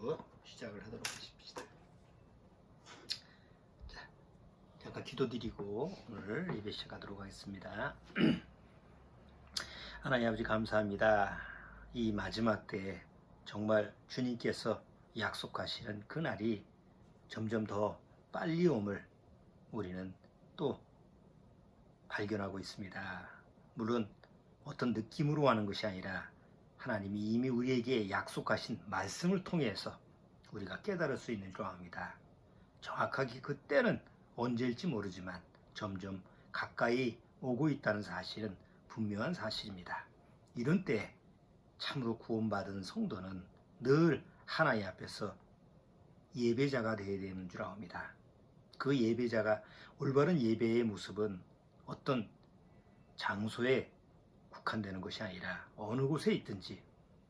기도로 시작을 하도록 하십시다. 자, 잠깐 기도드리고 오늘 예배 시작하도록 하겠습니다. 하나님 아버지 감사합니다. 이 마지막 때에 정말 주님께서 약속하시는 그날이 점점 더 빨리 옴을 우리는 또 발견하고 있습니다. 물론 어떤 느낌으로 하는 것이 아니라 하나님이 이미 우리에게 약속하신 말씀을 통해서 우리가 깨달을 수 있는 줄 압니다. 정확하게 그때는 언제일지 모르지만 점점 가까이 오고 있다는 사실은 분명한 사실입니다. 이런 때 참으로 구원받은 성도는 늘 하나님 앞에서 예배자가 되어야 되는 줄 압니다. 그 예배자가 올바른 예배의 모습은 어떤 장소에 국한되는 것이 아니라 어느 곳에 있든지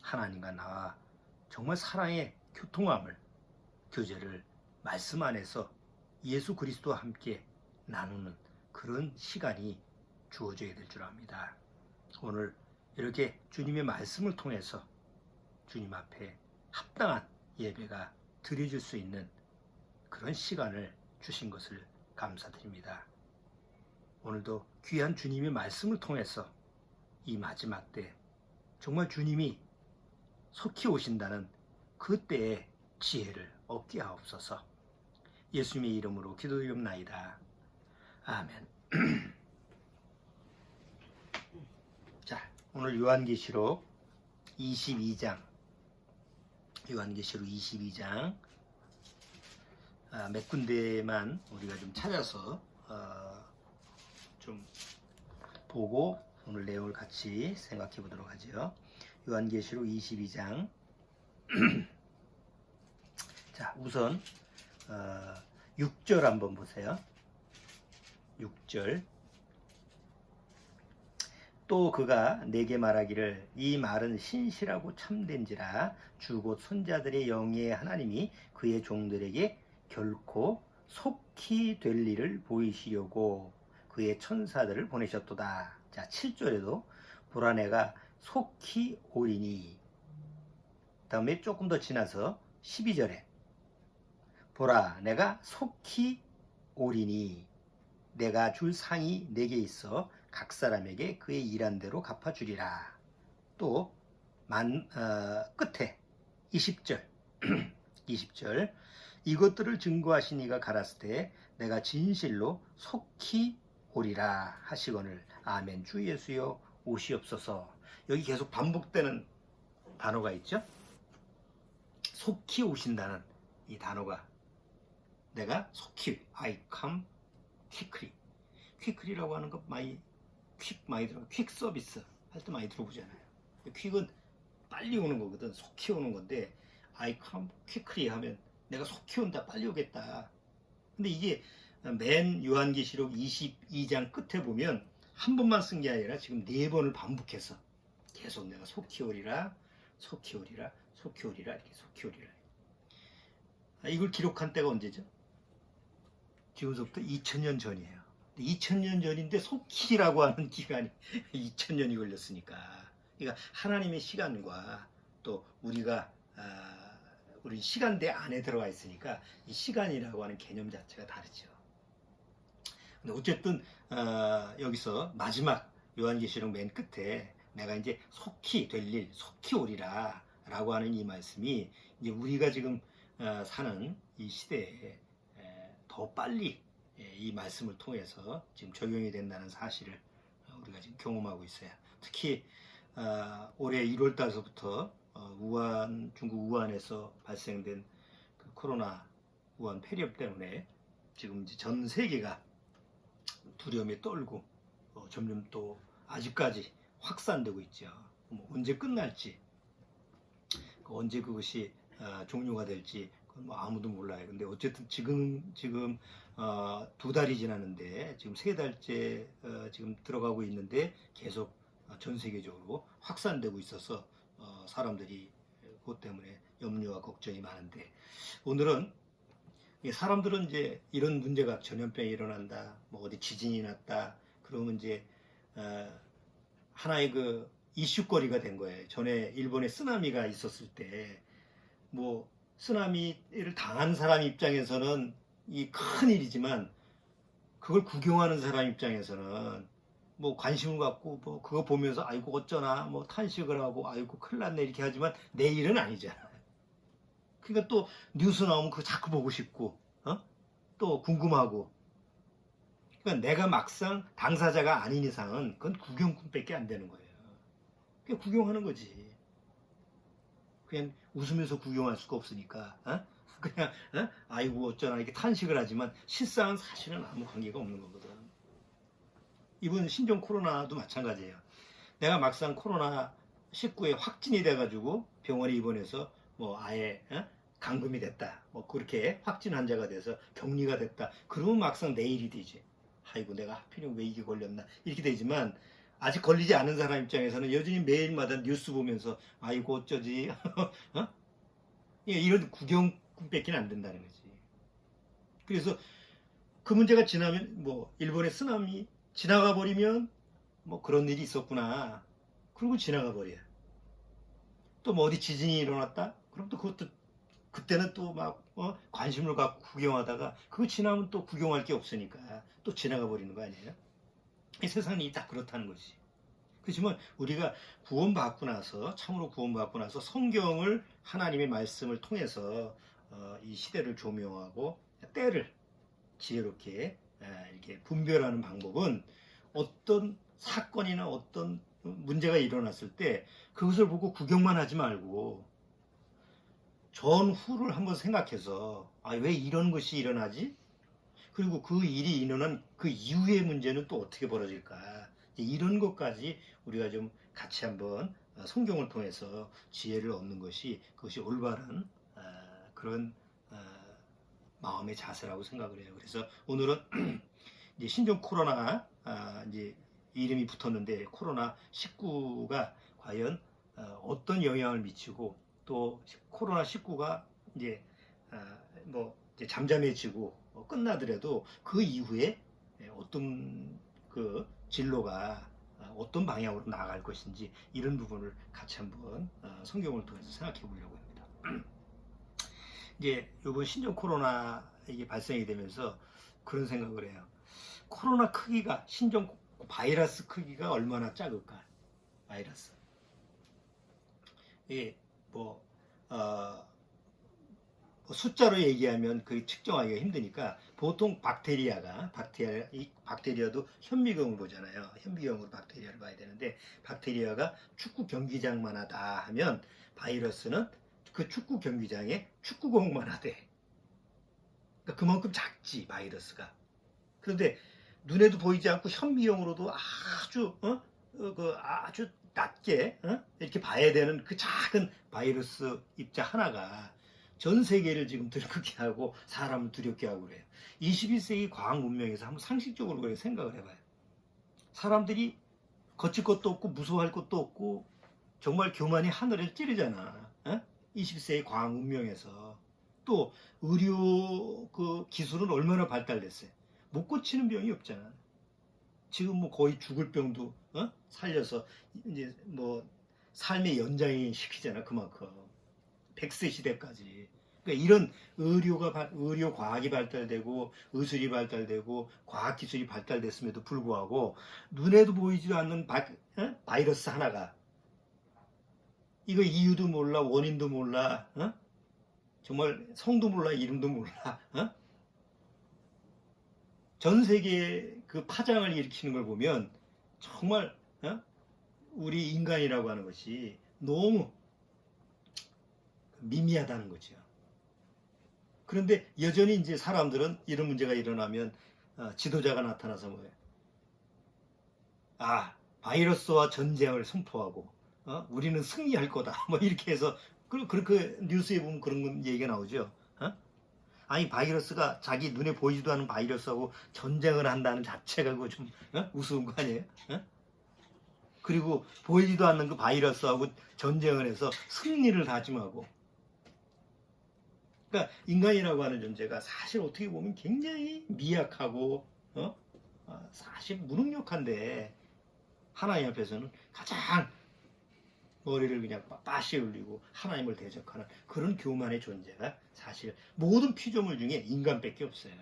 하나님과 나와 정말 사랑의 교통함을, 교제를 말씀 안에서 예수 그리스도와 함께 나누는 그런 시간이 주어져야 될 줄 압니다. 오늘 이렇게 주님의 말씀을 통해서 주님 앞에 합당한 예배가 드려질 수 있는 그런 시간을 주신 것을 감사드립니다. 오늘도 귀한 주님의 말씀을 통해서 이 마지막 때 정말 주님이 속히 오신다는 그때의 지혜를 얻게 하옵소서. 예수님의 이름으로 기도드리옵나이다. 아멘. 자, 오늘 요한계시록 22장 몇 군데만 우리가 좀 찾아서 좀 보고 오늘 내용을 같이 생각해 보도록 하죠. 요한계시록 22장 자, 우선 6절 한번 보세요. 6절 또 그가 내게 말하기를 이 말은 신실하고 참된지라 주 곧 손자들의 영예의 하나님이 그의 종들에게 결코 속히 될 일을 보이시려고 그의 천사들을 보내셨도다. 자, 7절에도 보라 내가 속히 오리니, 다음에 조금 더 지나서 12절에 보라 내가 속히 오리니 내가 줄 상이 내게 있어 각 사람에게 그의 일한 대로 갚아주리라. 또 끝에 20절 20절 이것들을 증거하신 이가 가라스 때 내가 진실로 속히 오리라 하시거늘 아멘. 주 예수여 오시옵소서. 여기 계속 반복되는 단어가 있죠. 속히 오신다는 이 단어가 내가 속히 I come quickly. quickly라고 하는 것 많이 들어. 퀵 서비스 할 때 많이 들어보잖아요. 퀵은 빨리 오는 거거든. 속히 오는 건데 I come quickly 하면 내가 속히 온다, 빨리 오겠다. 근데 이게 맨 요한계시록 22장 끝에 보면 한 번만 쓴 게 아니라 지금 4번을 반복해서 계속 내가 속히 오리라, 속히 오리라, 속히 오리라, 이렇게 속히 오리라. 이걸 기록한 때가 언제죠? 지금부터 2000년 전이에요. 2000년 전인데 속히라고 하는 기간이 2000년이 걸렸으니까. 그러니까 하나님의 시간과 또 우리가 우리 시간대 안에 들어가 있으니까 이 시간이라고 하는 개념 자체가 다르죠. 근데 어쨌든 여기서 마지막 요한계시록 맨 끝에 내가 이제 속히 될 일, 속히 오리라 라고 하는 이 말씀이 이제 우리가 지금 사는 이 시대에 더 빨리 이 말씀을 통해서 지금 적용이 된다는 사실을 우리가 지금 경험하고 있어요. 특히 올해 1월 달서부터 중국 우한에서 발생된 그 코로나 우한 폐렴 때문에 지금 이제 전 세계가 두려움에 떨고 점점 또 아직까지 확산되고 있죠. 뭐 언제 끝날지, 언제 그것이 종료가 될지 그건 뭐 아무도 몰라요. 근데 어쨌든 지금 2달이 지났는데 지금 3달째 지금 들어가고 있는데 계속 전 세계적으로 확산되고 있어서 사람들이 그것 때문에 염려와 걱정이 많은데, 오늘은 사람들은 이제 이런 문제가 전염병이 일어난다, 뭐 어디 지진이 났다, 그러면 이제 하나의 그 이슈거리가 된 거예요. 전에 일본에 쓰나미가 있었을 때 뭐 쓰나미를 당한 사람 입장에서는 이 큰 일이지만 그걸 구경하는 사람 입장에서는 뭐 관심을 갖고 뭐 그거 보면서 아이고 어쩌나 뭐 탄식을 하고 아이고 큰일 났네 이렇게 하지만 내 일은 아니잖아. 그러니까 또 뉴스 나오면 그거 자꾸 보고 싶고 또 궁금하고. 그러니까 내가 막상 당사자가 아닌 이상은 그건 구경꾼밖에 안 되는 거예요. 그냥 구경하는 거지. 그냥 웃으면서 구경할 수가 없으니까 그냥 아이고 어쩌나 이렇게 탄식을 하지만 실상은 사실은 아무 관계가 없는 거거든. 이번 신종 코로나도 마찬가지예요. 내가 막상 코로나19에 확진이 돼가지고 병원에 입원해서 뭐 아예 감금이 됐다, 뭐 그렇게 확진 환자가 돼서 격리가 됐다. 그러면 막상 내일이 되지. 아이고 내가 하필이면 왜 이게 걸렸나 이렇게 되지만 아직 걸리지 않은 사람 입장에서는 여전히 매일마다 뉴스 보면서 아이고 어쩌지 이런 구경꾼밖에 안 된다는 거지. 그래서 그 문제가 지나면 뭐 일본의 쓰나미 지나가 버리면 뭐 그런 일이 있었구나 그리고 지나가 버려. 또 뭐 어디 지진이 일어났다 그럼 또 그것도 그때는 또 막 관심을 갖고 구경하다가 그거 지나면 또 구경할 게 없으니까 또 지나가 버리는 거 아니에요? 이 세상이 다 그렇다는 거지. 그렇지만 우리가 구원받고 나서 참으로 구원받고 나서 성경을 하나님의 말씀을 통해서 이 시대를 조명하고 때를 지혜롭게 이렇게 분별하는 방법은 어떤 사건이나 어떤 문제가 일어났을 때 그것을 보고 구경만 하지 말고 전후를 한번 생각해서 왜 이런 것이 일어나지? 그리고 그 일이 일어난 그 이후의 문제는 또 어떻게 벌어질까? 이런 것까지 우리가 좀 같이 한번 성경을 통해서 지혜를 얻는 것이 그것이 올바른 그런 마음의 자세라고 생각을 해요. 그래서 오늘은 이제 신종 코로나 이제 이름이 붙었는데 코로나 19가 과연 어떤 영향을 미치고 또 코로나 19가 이제 뭐 이제 잠잠해지고 끝나더라도 그 이후에 어떤 그 진로가 어떤 방향으로 나아갈 것인지 이런 부분을 같이 한번 성경을 통해서 생각해 보려고 합니다. 이제 이번 신종 코로나 이게 발생이 되면서 그런 생각을 해요. 코로나 크기가 신종 바이러스 크기가 얼마나 작을까? 바이러스. 예, 뭐 숫자로 얘기하면 그 측정하기가 힘드니까 보통 이 박테리아도 현미경을 보잖아요. 현미경으로 박테리아를 봐야 되는데 박테리아가 축구 경기장만 하다 하면 바이러스는 그 축구 경기장에 축구공만 하대. 그러니까 그만큼 작지 바이러스가. 그런데 눈에도 보이지 않고 현미경으로도 아주 낮게 이렇게 봐야 되는 그 작은 바이러스 입자 하나가 전 세계를 지금 들끓게 하고 사람을 두렵게 하고 그래요. 21세기 과학 문명에서 한번 상식적으로 그렇게 생각을 해봐요. 사람들이 거칠 것도 없고 무서워할 것도 없고 정말 교만이 하늘을 찌르잖아. 21세기 과학 문명에서 또 의료 그 기술은 얼마나 발달됐어요. 못 고치는 병이 없잖아. 지금 뭐 거의 죽을 병도 살려서 이제 뭐 삶의 연장이 시키잖아. 그만큼 100세 시대까지. 그러니까 이런 의료 과학이 발달되고 의술이 발달되고 과학 기술이 발달됐음에도 불구하고 눈에도 보이지 않는 바이러스 하나가 이거 이유도 몰라 원인도 몰라 정말 성도 몰라 이름도 몰라 전 세계에 그 파장을 일으키는 걸 보면 정말 우리 인간이라고 하는 것이 너무 미미하다는 거죠. 그런데 여전히 이제 사람들은 이런 문제가 일어나면 지도자가 나타나서 뭐예요? 바이러스와 전쟁을 선포하고 우리는 승리할 거다. 뭐 이렇게 해서 그렇게 뉴스에 보면 그런 얘기가 나오죠. 아니 바이러스가 자기 눈에 보이지도 않은 바이러스하고 전쟁을 한다는 자체가 그거 좀 우스운 거 아니에요? 그리고 보이지도 않는 그 바이러스하고 전쟁을 해서 승리를 다짐하고. 그러니까 인간이라고 하는 존재가 사실 어떻게 보면 굉장히 미약하고 사실 무능력한데 하나님 앞에서는 가장 머리를 그냥 빠시 올리고 하나님을 대적하는 그런 교만의 존재가 사실 모든 피조물 중에 인간밖에 없어요.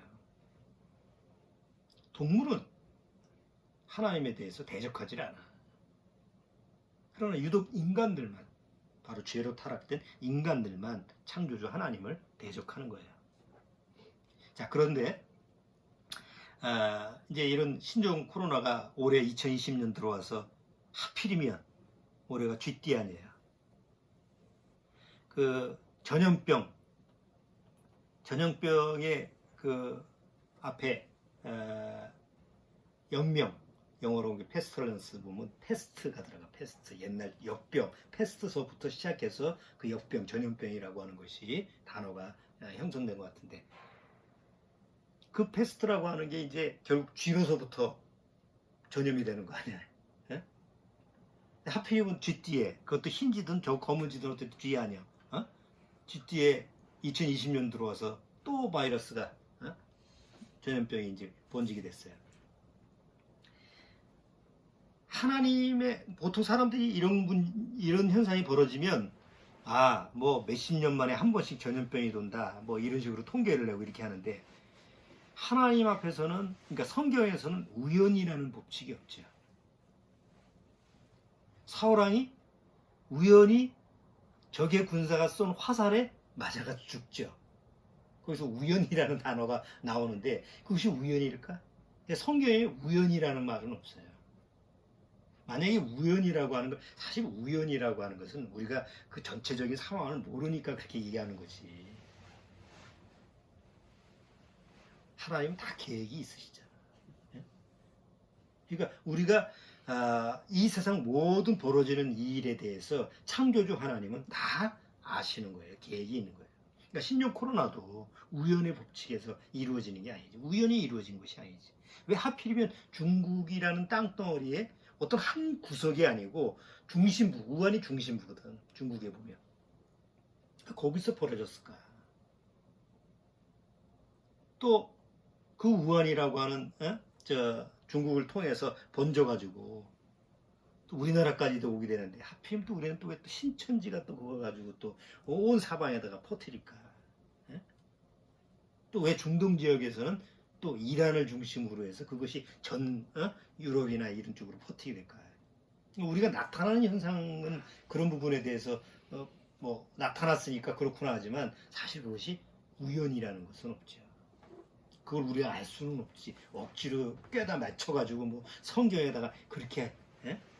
동물은 하나님에 대해서 대적하지 않아. 그러나 유독 인간들만, 바로 죄로 타락된 인간들만 창조주 하나님을 대적하는 거예요. 자, 그런데 이제 이런 신종 코로나가 올해 2020년 들어와서 하필이면 올해가 쥐띠아니에요. 그 전염병의 그 앞에 영명, 영어로 페스트런스 보면 페스트가 들어가. 페스트, 옛날 역병, 페스트서부터 시작해서 그 역병, 전염병이라고 하는 것이 단어가 형성된 것 같은데, 그 페스트라고 하는 게 이제 결국 쥐로서부터 전염이 되는 거 아니야? 예? 하필이면 쥐띠에, 그것도 흰지든 저 검은지든 어쨌든 쥐 아니야? 어? 쥐띠에 2020년 들어와서 또 바이러스가 전염병이 이제 번지게 됐어요. 하나님의, 보통 사람들이 이런 현상이 벌어지면 뭐 몇십 년 만에 한 번씩 전염병이 돈다, 뭐 이런 식으로 통계를 내고 이렇게 하는데, 하나님 앞에서는, 그러니까 성경에서는 우연이라는 법칙이 없죠. 사울왕이 우연히 적의 군사가 쏜 화살에 맞아가 죽죠. 거기서 우연이라는 단어가 나오는데 그것이 우연일까? 성경에 우연이라는 말은 없어요. 만약에 우연이라고 하는 것, 사실 우연이라고 하는 것은 우리가 그 전체적인 상황을 모르니까 그렇게 얘기하는 거지. 하나님은 다 계획이 있으시잖아. 그러니까 우리가 이 세상 모든 벌어지는 이 일에 대해서 창조주 하나님은 다 아시는 거예요. 계획이 있는 거예요. 그러니까 신종 코로나도 우연의 법칙에서 이루어지는 게 아니지. 우연히 이루어진 것이 아니지. 왜 하필이면 중국이라는 땅덩어리에 어떤 한 구석이 아니고 중심부, 우한이 중심부거든. 중국에 보면. 거기서 벌어졌을까? 또 그 우한이라고 하는 중국을 통해서 번져가지고 또 우리나라까지도 오게 되는데, 하필 또 우리는 또 왜 또 신천지가 또 그거 가지고 또 온 사방에다가 퍼뜨릴까? 또 왜 중동 지역에서는 또 이란을 중심으로 해서 그것이 전 유럽이나 이런 쪽으로 퍼뜨리게 될까? 우리가 나타나는 현상은 그런 부분에 대해서 뭐 나타났으니까 그렇구나 하지만 사실 그것이 우연이라는 것은 없죠. 그걸 우리가 알 수는 없지. 억지로 꿰다 맞춰가지고 뭐 성경에다가 그렇게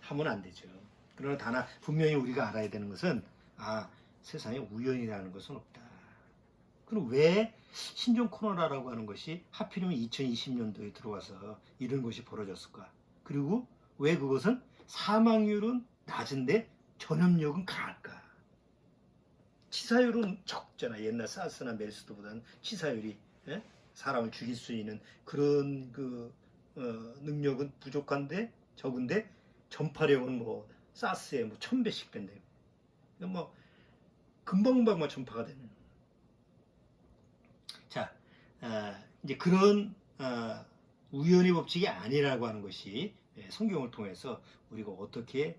하면 안 되죠. 그러나 다나 분명히 우리가 알아야 되는 것은 세상에 우연이라는 것은 없다. 그럼 왜 신종 코로나라고 하는 것이 하필이면 2020년도에 들어와서 이런 것이 벌어졌을까? 그리고 왜 그것은 사망률은 낮은데 전염력은 강할까? 치사율은 적잖아. 옛날 사스나 메르스보다는 치사율이 사람을 죽일 수 있는 그런 능력은 부족한데 적은데 전파력은 뭐 사스에 뭐 1000배씩 된다. 뭐 금방금방 전파가 되는. 자, 이제 그런 우연의 법칙이 아니라고 하는 것이 성경을 통해서 우리가 어떻게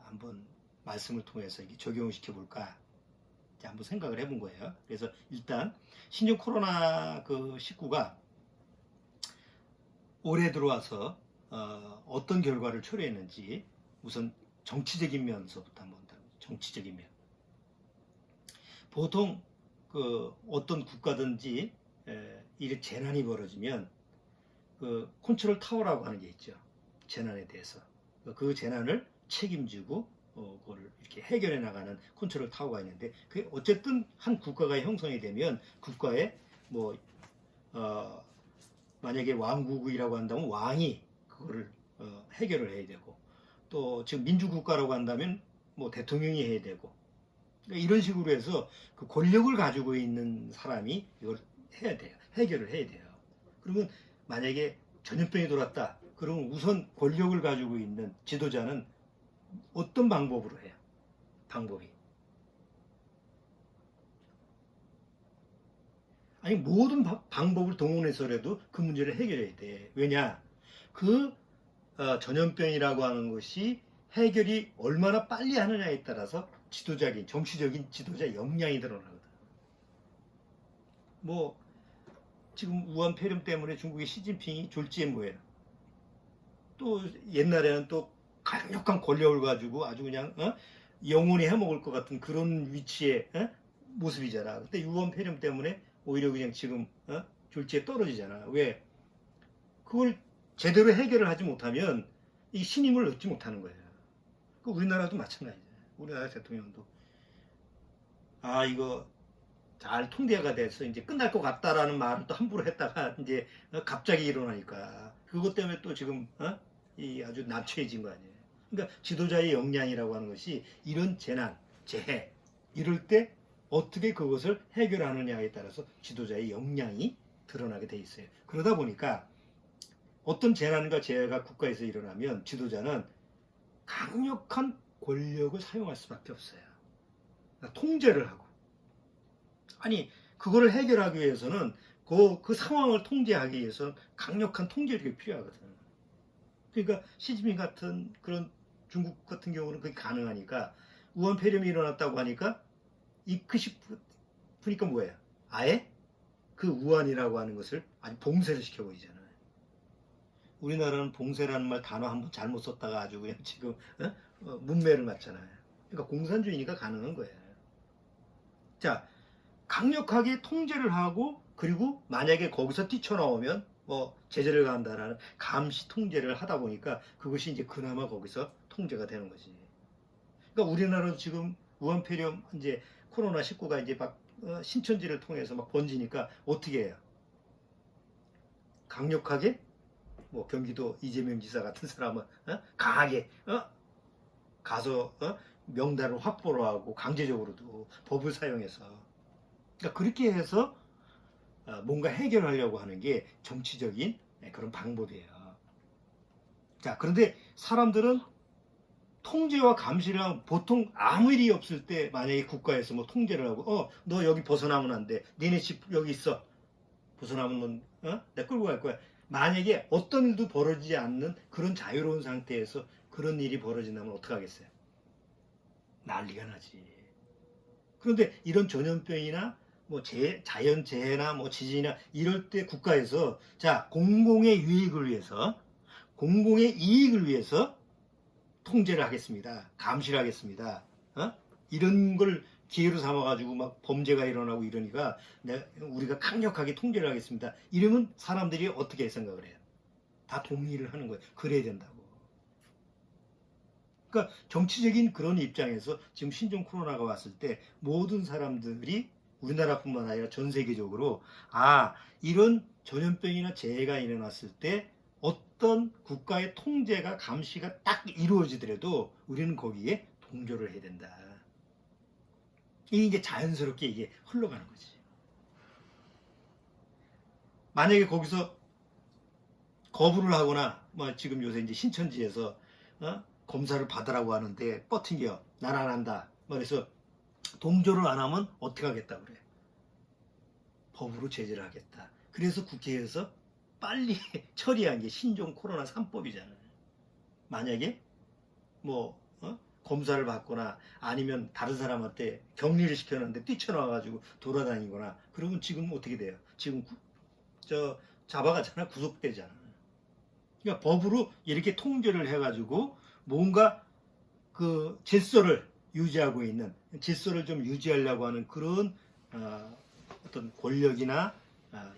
한번 말씀을 통해서 적용을 시켜볼까? 한번 생각을 해본 거예요. 그래서 일단 신종 코로나 19가 올해 들어와서 어떤 결과를 초래했는지 우선 정치적인 면서부터 한번 정치적인 면. 보통 어떤 국가든지 이런 재난이 벌어지면 컨트롤 타워라고 하는 게 있죠. 재난에 대해서 그 재난을 책임지고 그거를 이렇게 해결해 나가는 컨트롤 타워가 있는데, 그게 어쨌든 한 국가가 형성이 되면 국가에 뭐 만약에 왕국이라고 한다면 왕이 그거를 해결을 해야 되고, 또 지금 민주국가라고 한다면 뭐 대통령이 해야 되고, 그러니까 이런 식으로 해서 그 권력을 가지고 있는 사람이 이걸 해야 돼요. 해결을 해야 돼요. 그러면 만약에 전염병이 돌았다. 그러면 우선 권력을 가지고 있는 지도자는 어떤 방법으로 해요? 방법이. 아니, 모든 방법을 동원해서라도 그 문제를 해결해야 돼. 왜냐? 그 전염병이라고 하는 것이 해결이 얼마나 빨리 하느냐에 따라서 지도자적인 정치적인 지도자 역량이 드러나거든. 뭐 지금 우한 폐렴 때문에 중국의 시진핑이 졸지에 뭐예요? 또 옛날에는 또 강력한 권력을 가지고 아주 그냥 영원히 해먹을 것 같은 그런 위치의 모습이잖아. 근데 우한 폐렴 때문에 오히려 그냥 지금 졸지에 떨어지잖아. 왜? 그걸 제대로 해결을 하지 못하면 이 신임을 얻지 못하는 거예요. 우리나라도 마찬가지예요. 우리나라 대통령도 이거 잘 통제가 돼서 이제 끝날 것 같다라는 말을 또 함부로 했다가 이제 갑자기 일어나니까 그것 때문에 또 지금 이 아주 난처해진 거 아니에요. 그러니까 지도자의 역량이라고 하는 것이 이런 재난, 재해 이럴 때 어떻게 그것을 해결하느냐에 따라서 지도자의 역량이 드러나게 돼 있어요. 그러다 보니까 어떤 재난과 재해가 국가에서 일어나면 지도자는 강력한 권력을 사용할 수밖에 없어요. 그러니까 통제를 하고. 아니, 그거를 해결하기 위해서는 그 상황을 통제하기 위해서 강력한 통제력이 필요하거든. 그러니까 시진핑 같은 그런 중국 같은 경우는 그게 가능하니까 우한 폐렴이 일어났다고 하니까 싶으니까 뭐예요? 아예 그 우한이라고 하는 것을 아주 봉쇄를 시켜버리잖아요. 우리나라는 봉쇄라는 말 단어 한번 잘못 썼다가 아주 그냥 지금 문매를 맞잖아요. 그러니까 공산주의니까 가능한 거예요. 자, 강력하게 통제를 하고 그리고 만약에 거기서 뛰쳐나오면 제재를 가한다라는 감시 통제를 하다 보니까 그것이 이제 그나마 거기서 통제가 되는 거지. 그러니까 우리나라도 지금 우한 폐렴 이제 코로나19가 이제 막 신천지를 통해서 막 번지니까 어떻게 해요? 강력하게 경기도 이재명 지사 같은 사람은 강하게 가서 명단을 확보를 하고 강제적으로도 법을 사용해서 그러니까 그렇게 해서 뭔가 해결하려고 하는 게 정치적인 그런 방법이에요. 자, 그런데 사람들은 통제와 감시를 하면 보통 아무 일이 없을 때 만약에 국가에서 통제를 하고 너 여기 벗어나면 안 돼. 니네 집 여기 있어. 벗어나면 내가 끌고 갈 거야. 만약에 어떤 일도 벌어지지 않는 그런 자유로운 상태에서 그런 일이 벌어진다면 어떡하겠어요? 난리가 나지. 그런데 이런 전염병이나 자연재해나 지진이나 이럴 때 국가에서 자 공공의 유익을 위해서 공공의 이익을 위해서 통제를 하겠습니다. 감시를 하겠습니다. 이런 걸 기회로 삼아가지고 막 범죄가 일어나고 이러니까 우리가 강력하게 통제를 하겠습니다. 이러면 사람들이 어떻게 생각을 해요? 다 동의를 하는 거예요. 그래야 된다고. 그러니까 정치적인 그런 입장에서 지금 신종 코로나가 왔을 때 모든 사람들이 우리나라뿐만 아니라 전 세계적으로 이런 전염병이나 재해가 일어났을 때 어떤 국가의 통제가 감시가 딱 이루어지더라도 우리는 거기에 동조를 해야 된다. 이게 이제 자연스럽게 이게 흘러가는 거지. 만약에 거기서 거부를 하거나 지금 요새 이제 신천지에서 검사를 받으라고 하는데 뻗팅겨 난 안 한다. 그래서 동조를 안 하면 어떻게 하겠다 그래. 법으로 제재를 하겠다. 그래서 국회에서 빨리 처리한 게 신종 코로나 3법이잖아요. 만약에 검사를 받거나 아니면 다른 사람한테 격리를 시켜놨는데 뛰쳐나와가지고 돌아다니거나 그러면 지금 어떻게 돼요? 지금 잡아가잖아. 구속되잖아. 그러니까 법으로 이렇게 통제를 해가지고 뭔가 그 질서를 유지하고 있는 질서를 좀 유지하려고 하는 그런 어떤 권력이나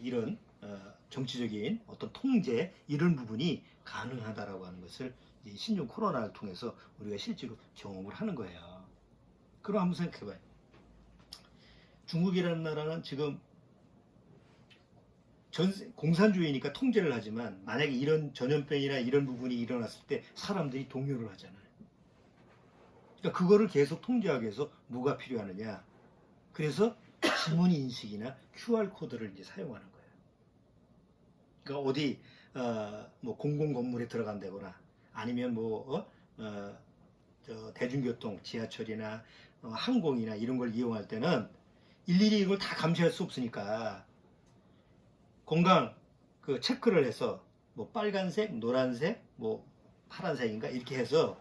이런 정치적인 어떤 통제 이런 부분이 가능하다라고 하는 것을 신종 코로나를 통해서 우리가 실제로 경험을 하는 거예요. 그럼 한번 생각해봐요. 중국이라는 나라는 지금 공산주의니까 통제를 하지만 만약에 이런 전염병이나 이런 부분이 일어났을 때 사람들이 동요를 하잖아요. 그러니까 그거를 계속 통제하기 위해서 뭐가 필요하느냐. 그래서 지문 인식이나 QR코드를 이제 사용하는 거예요. 그러니까 어디 공공 건물에 들어간다거나 아니면 대중교통, 지하철이나 항공이나 이런 걸 이용할 때는 일일이 이걸 다 감시할 수 없으니까 건강 체크를 해서 빨간색, 노란색, 파란색인가 이렇게 해서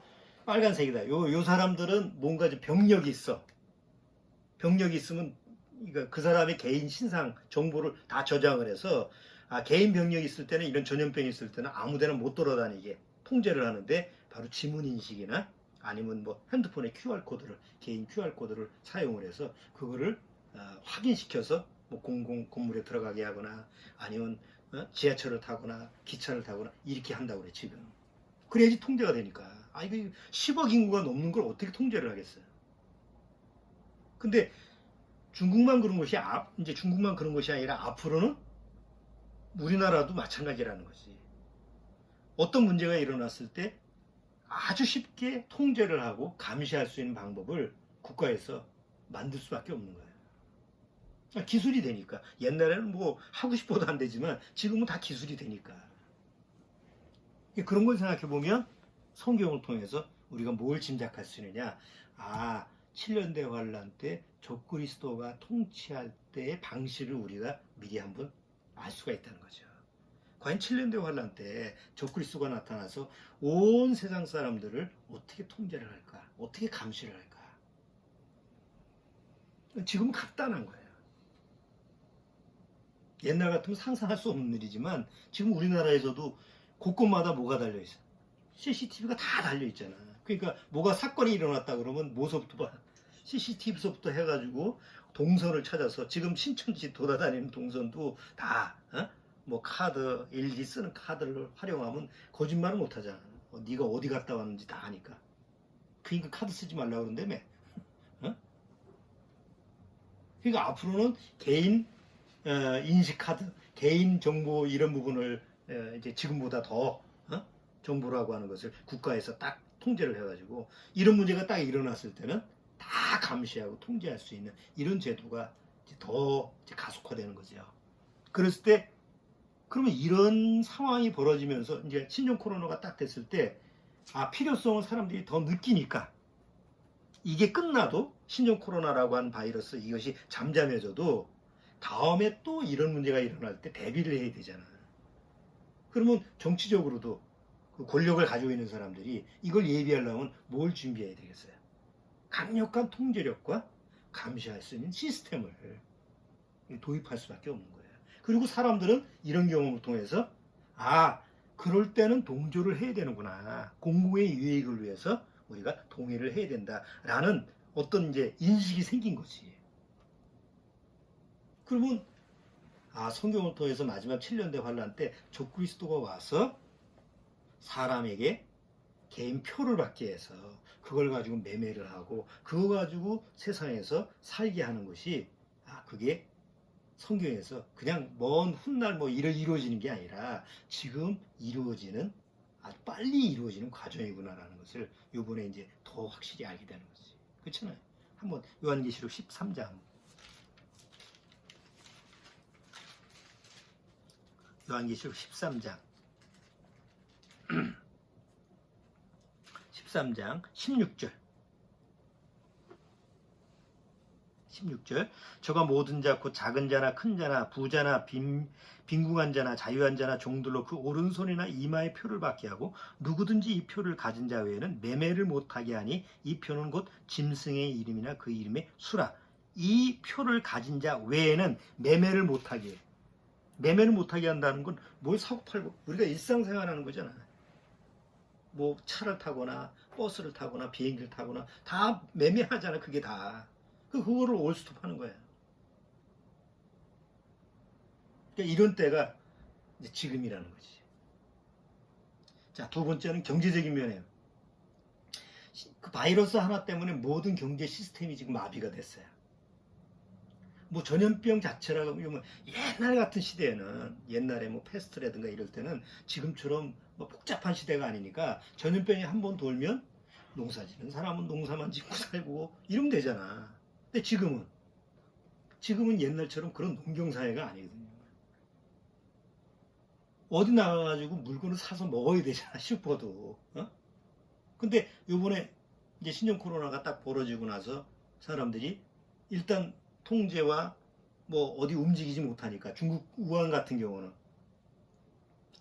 빨간색이다. 요 사람들은 뭔가 좀 병력이 있어. 병력이 있으면 그러니까 그 사람의 개인 신상 정보를 다 저장을 해서 개인 병력이 있을 때는 이런 전염병이 있을 때는 아무데나 못 돌아다니게 통제를 하는데 바로 지문 인식이나 아니면 뭐 핸드폰의 QR코드를 개인 QR코드를 사용을 해서 그거를 확인시켜서 뭐 공공 건물에 들어가게 하거나 아니면 지하철을 타거나 기차를 타거나 이렇게 한다고 그래 지금. 그래야지 통제가 되니까. 이거 10억 인구가 넘는 걸 어떻게 통제를 하겠어요? 근데 중국만 그런 것이 이제 중국만 그런 것이 아니라 앞으로는 우리나라도 마찬가지라는 거지. 어떤 문제가 일어났을 때 아주 쉽게 통제를 하고 감시할 수 있는 방법을 국가에서 만들 수밖에 없는 거예요. 기술이 되니까. 옛날에는 뭐 하고 싶어도 안 되지만 지금은 다 기술이 되니까. 그런 걸 생각해 보면 성경을 통해서 우리가 뭘 짐작할 수 있느냐. 7년대 환란 때 적그리스도가 통치할 때의 방식을 우리가 미리 한번 알 수가 있다는 거죠. 과연 7년대 환란 때 적그리스도가 나타나서 온 세상 사람들을 어떻게 통제를 할까? 어떻게 감시를 할까? 지금은 간단한 거예요. 옛날 같으면 상상할 수 없는 일이지만 지금 우리나라에서도 곳곳마다 뭐가 달려있어요? CCTV가 다 달려있잖아. 그러니까 뭐가 사건이 일어났다 그러면 뭐서부터 CCTV서부터 해가지고 동선을 찾아서 지금 신천지 돌아다니는 동선도 다 뭐 카드 일기 쓰는 카드를 활용하면 거짓말을 못하잖아. 네가 어디 갔다 왔는지 다 아니까. 그러니까 카드 쓰지 말라고 그런다며. 그러니까 앞으로는 개인 인식 카드, 개인 정보 이런 부분을 이제 지금보다 더 정보라고 하는 것을 국가에서 딱 통제를 해가지고 이런 문제가 딱 일어났을 때는 다 감시하고 통제할 수 있는 이런 제도가 이제 더 이제 가속화되는 거죠. 그랬을 때 그러면 이런 상황이 벌어지면서 이제 신종 코로나가 딱 됐을 때 필요성을 사람들이 더 느끼니까 이게 끝나도 신종 코로나라고 하는 바이러스 이것이 잠잠해져도 다음에 또 이런 문제가 일어날 때 대비를 해야 되잖아. 그러면 정치적으로도 그 권력을 가지고 있는 사람들이 이걸 예비하려면 뭘 준비해야 되겠어요? 강력한 통제력과 감시할 수 있는 시스템을 도입할 수밖에 없는 거예요. 그리고 사람들은 이런 경험을 통해서 그럴 때는 동조를 해야 되는구나. 공공의 유익을 위해서 우리가 동의를 해야 된다라는 어떤 이제 인식이 생긴 거지. 그러면 성경을 통해서 마지막 7년대 환란 때 적그리스도가 와서 사람에게 개인 표를 받게 해서 그걸 가지고 매매를 하고 그거 가지고 세상에서 살게 하는 것이 그게 성경에서 그냥 먼 훗날 뭐 이루어지는 게 아니라 지금 이루어지는 아주 빨리 이루어지는 과정이구나라는 것을 이번에 이제 더 확실히 알게 되는 거지. 그렇잖아요. 한번 요한계시록 13장 요한계시록 13장 13장 16절 저가 모든 자 곧 작은 자나 큰 자나 부자나 빈궁한 자나 자유한 자나 종들로 그 오른손이나 이마에 표를 받게 하고 누구든지 이 표를 가진 자 외에는 매매를 못하게 하니 이 표는 곧 짐승의 이름이나 그 이름의 수라. 이 표를 가진 자 외에는 매매를 못하게 한다는 건 뭘 사고 팔고 우리가 일상생활하는 거잖아. 뭐 차를 타거나 버스를 타거나 비행기를 타거나 다 매매하잖아. 그게 다. 그거를 올스톱하는 거야. 그러니까 이런 때가 이제 지금이라는 거지. 자, 두 번째는 경제적인 면이에요. 그 바이러스 하나 때문에 모든 경제 시스템이 지금 마비가 됐어요. 뭐 전염병 자체라고 하면 옛날 같은 시대에는 옛날에 뭐 패스트라든가 이럴 때는 지금처럼 뭐 복잡한 시대가 아니니까 전염병이 한번 돌면 농사 짓는 사람은 농사만 짓고 살고 이러면 되잖아. 근데 지금은 옛날처럼 그런 농경사회가 아니거든요. 어디 나가가지고 물건을 사서 먹어야 되잖아, 슈퍼도. 근데 요번에 이제 신종 코로나가 딱 벌어지고 나서 사람들이 일단 통제와 뭐 어디 움직이지 못하니까 중국 우한 같은 경우는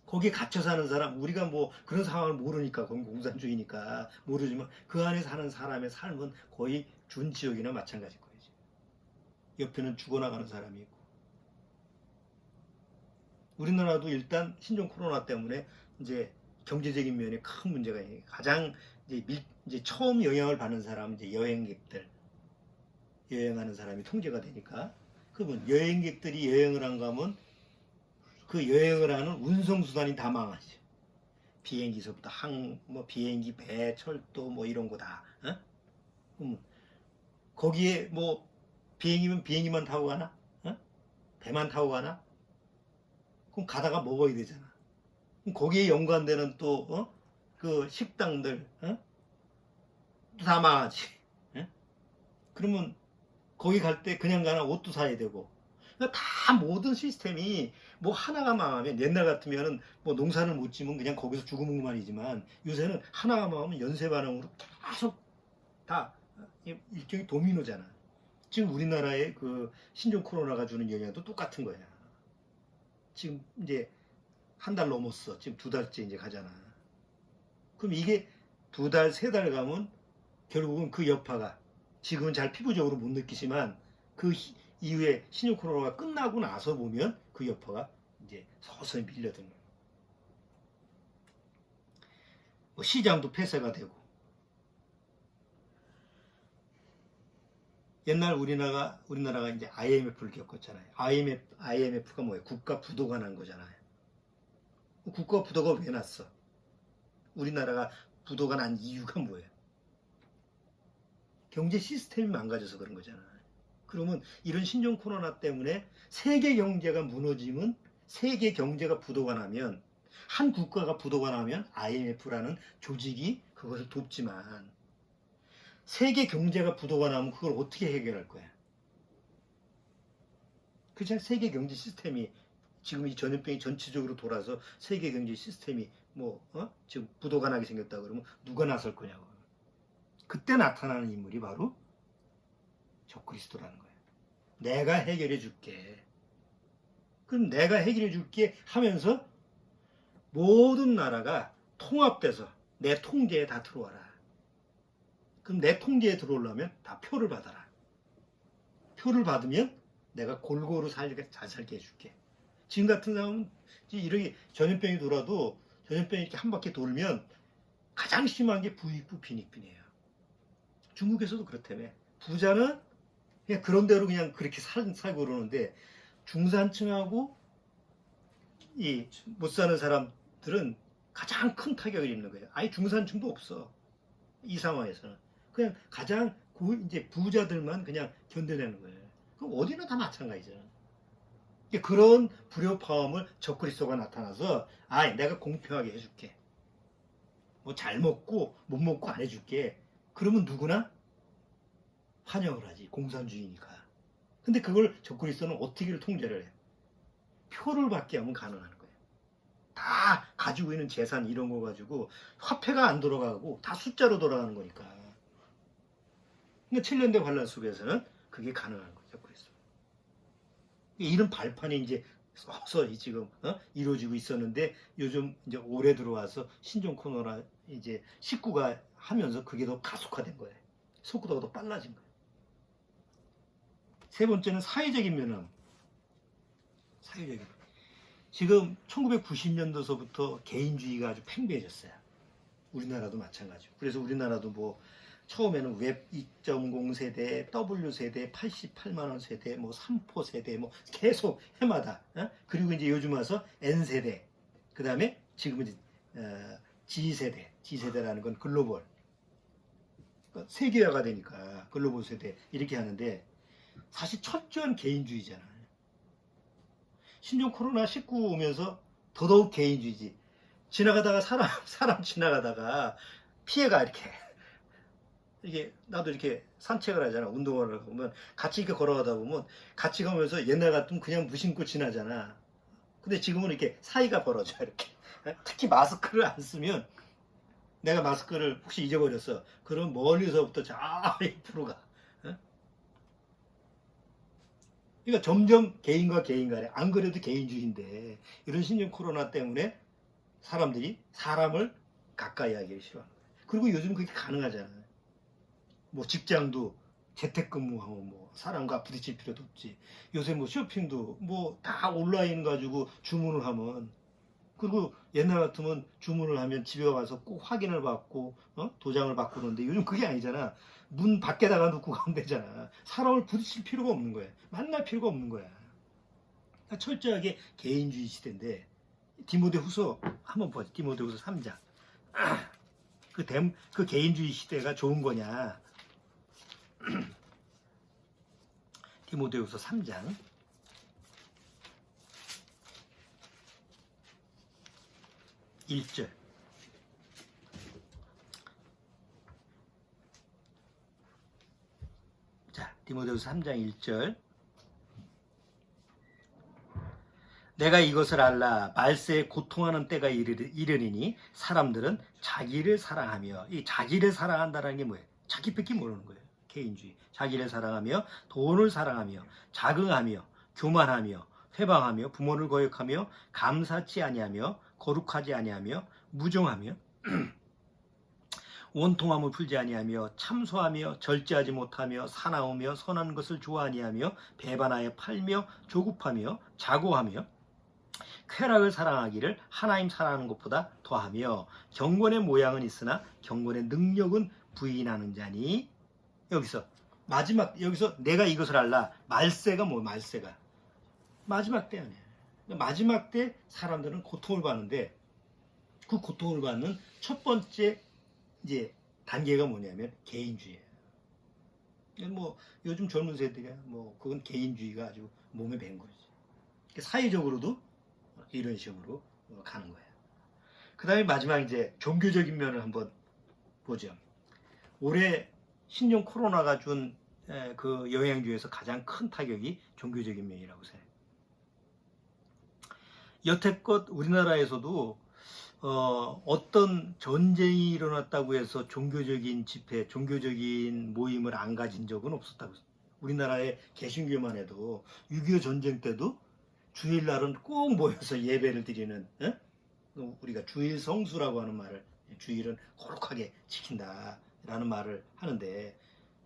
거기에 갇혀 사는 사람, 우리가 뭐 그런 상황을 모르니까, 거기 공산주의니까 모르지만 그 안에 사는 사람의 삶은 거의 준지역이나 마찬가지일 거예요. 옆에는 죽어나가는 사람이 있고. 우리나라도 일단 신종 코로나 때문에 이제 경제적인 면에 큰 문제가 있어요. 가장 이제 처음 영향을 받는 사람은 이제 여행객들, 여행하는 사람이 통제가 되니까. 그러면 여행객들이 여행을 안 가면 그 여행을 하는 운송수단이 다 망하죠. 비행기서부터 뭐 비행기, 배, 철도 뭐 이런 거 다. 어? 거기에 뭐 비행기면 비행기만 타고 가나? 어? 배만 타고 가나? 그럼 가다가 먹어야 되잖아. 그럼 거기에 연관되는 또 그 식당들 다 망하지. 그러면 거기 갈 때 그냥 가나 옷도 사야 되고. 그러니까 다 모든 시스템이 뭐 하나가 망하면, 옛날 같으면은 뭐 농사를 못 지면 그냥 거기서 죽으면 그만이지만, 요새는 하나가 망하면 연쇄 반응으로 계속 다 일종의 도미노잖아. 지금 우리나라의 그 신종 코로나가 주는 영향도 똑같은 거야. 지금 이제 한 달 넘었어. 지금 2달째 이제 가잖아. 그럼 이게 2달, 3달 가면 결국은 그 여파가, 지금은 잘 피부적으로 못 느끼지만 그 이후에 신종 코로나가 끝나고 나서 보면 그 여파가 이제 서서히 밀려드는 거예요. 뭐 시장도 폐쇄가 되고. 옛날 우리나라가 이제 IMF를 겪었잖아요. IMF가 뭐예요? 국가 부도가 난 거잖아요. 국가 부도가 왜 났어? 우리나라가 부도가 난 이유가 뭐예요? 경제 시스템이 망가져서 그런 거잖아요. 그러면 이런 신종 코로나 때문에 세계 경제가 무너지면, 세계 경제가 부도가 나면, 한 국가가 부도가 나면 IMF라는 조직이 그것을 돕지만, 세계 경제가 부도가 나면 그걸 어떻게 해결할 거야? 그냥 세계 경제 시스템이, 지금 이 전염병이 전체적으로 돌아서 세계 경제 시스템이 지금 부도가 나게 생겼다 그러면 누가 나설 거냐고. 그때 나타나는 인물이 바로 적그리스도라는 거예요. 내가 해결해 줄게. 그럼 내가 해결해 줄게 하면서 모든 나라가 통합돼서 내 통제에 다 들어와라. 그럼 내 통제에 들어오려면 다 표를 받아라. 표를 받으면 내가 골고루 잘 살게 해줄게. 지금 같은 상황은 이렇게 전염병이 돌아도, 전염병이 이렇게 한 바퀴 돌면 가장 심한 게 부익부 빈익빈이에요. 중국에서도 그렇다며. 부자는 그냥 그런 대로 그냥 그렇게 살고 그러는데, 중산층하고 이 못 사는 사람들은 가장 큰 타격을 입는 거예요. 아예 중산층도 없어. 이 상황에서는 그냥 가장 이제 부자들만 그냥 견뎌내는 거예요. 그럼 어디나 다 마찬가지잖아. 그런 불협화음을 적그리스도가 나타나서, 내가 공평하게 해줄게. 뭐 잘 먹고 못 먹고 안 해줄게. 그러면 누구나 환영을 하지. 공산주의니까. 근데 그걸 적그리스도는 어떻게 통제를 해? 표를 받게 하면 가능한 거예요. 다 가지고 있는 재산 이런 거 가지고 화폐가 안 돌아가고 다 숫자로 돌아가는 거니까. 그러니까 7년대 환란 속에서는 그게 가능한 거죠. 그래서 이런 발판이 이제 서서히 지금 이루어지고 있었는데, 요즘 이제 올해 들어와서 신종 코로나 이제 19가 하면서 그게 더 가속화된 거예요. 속도가 더 빨라진 거예요. 세 번째는 사회적인 면함. 사회적인. 지금 1990년도서부터 개인주의가 아주 팽배해졌어요. 우리나라도 마찬가지고. 그래서 우리나라도 뭐 처음에는 웹 2.0 세대, W 세대, 88만 원 세대, 뭐 3포 세대, 뭐 계속 해마다. 그리고 이제 요즘 와서 N 세대. 그 다음에 지금은 이제 G 세대. G 세대라는 건 글로벌. 그러니까 세계화가 되니까 글로벌 세대 이렇게 하는데, 사실 철저한 개인주의잖아요. 신종 코로나 19 오면서 더더욱 개인주의지. 지나가다가 사람 지나가다가 피해가 이게 나도 이렇게 산책을 하잖아. 운동을 하고 보면 같이 이렇게 걸어가다 보면 같이 가면서 옛날 같으면 그냥 무심코 지나잖아. 근데 지금은 이렇게 사이가 벌어져. 이렇게. 특히 마스크를 안 쓰면, 내가 마스크를 혹시 잊어버렸어. 그럼 멀리서부터 저 옆으로 가. 그러니까 점점 개인과 개인 간에, 안 그래도 개인주의인데 이런 신종 코로나 때문에 사람들이 사람을 가까이 하기를 싫어하는 거예요. 그리고 요즘 그게 가능하잖아요. 뭐 직장도 재택근무하고 뭐 사람과 부딪힐 필요도 없지. 요새 뭐 쇼핑도 뭐 다 온라인 가지고 주문을 하면, 그리고 옛날 같으면 주문을 하면 집에 와서 꼭 확인을 받고 도장을 받고 그러는데 요즘 그게 아니잖아. 문 밖에다가 놓고 가면 되잖아. 사람을 부딪힐 필요가 없는 거야. 만날 필요가 없는 거야. 그러니까 철저하게 개인주의 시대인데, 디모데후서 한번 보자. 디모데후서 3장. 그 개인주의 시대가 좋은 거냐? 디모데후서 3장 1절. 자, 디모데후서 3장 1절. 내가 이것을 알라. 말세에 고통하는 때가 이르리니 사람들은 자기를 사랑하며, 이 자기를 사랑한다는 게 뭐예요? 자기밖에 모르는 거예요. 개인주의. 자기를 사랑하며 돈을 사랑하며 자긍하며 교만하며 회방하며 부모를 거역하며 감사치 아니하며 거룩하지 아니하며 무정하며 원통함을 풀지 아니하며 참소하며 절제하지 못하며 사나우며 선한 것을 좋아하니하며 배반하여 팔며 조급하며 자고하며 쾌락을 사랑하기를 하나님 사랑하는 것보다 더하며 경건의 모양은 있으나 경건의 능력은 부인하는 자니. 여기서 여기서 내가 이것을 알라. 말세가 뭐, 말세가 마지막 때 아니야. 마지막 때 사람들은 고통을 받는데, 그 고통을 받는 첫 번째 이제 단계가 뭐냐면 개인주의예요. 뭐 요즘 젊은 세대가 뭐 그건 개인주의가 아주 몸에 밴 거지. 사회적으로도 이런 식으로 가는 거예요. 그 다음에 마지막 이제 종교적인 면을 한번 보죠. 올해 신종 코로나가 준 그 영향 중에서 가장 큰 타격이 종교적인 면이라고 생각해요. 여태껏 우리나라에서도 어떤 전쟁이 일어났다고 해서 종교적인 집회, 종교적인 모임을 안 가진 적은 없었다고. 우리나라의 개신교만 해도 6.25 전쟁 때도 주일날은 꼭 모여서 예배를 드리는, 우리가 주일 성수라고 하는 말을, 주일은 거룩하게 지킨다라는 말을 하는데,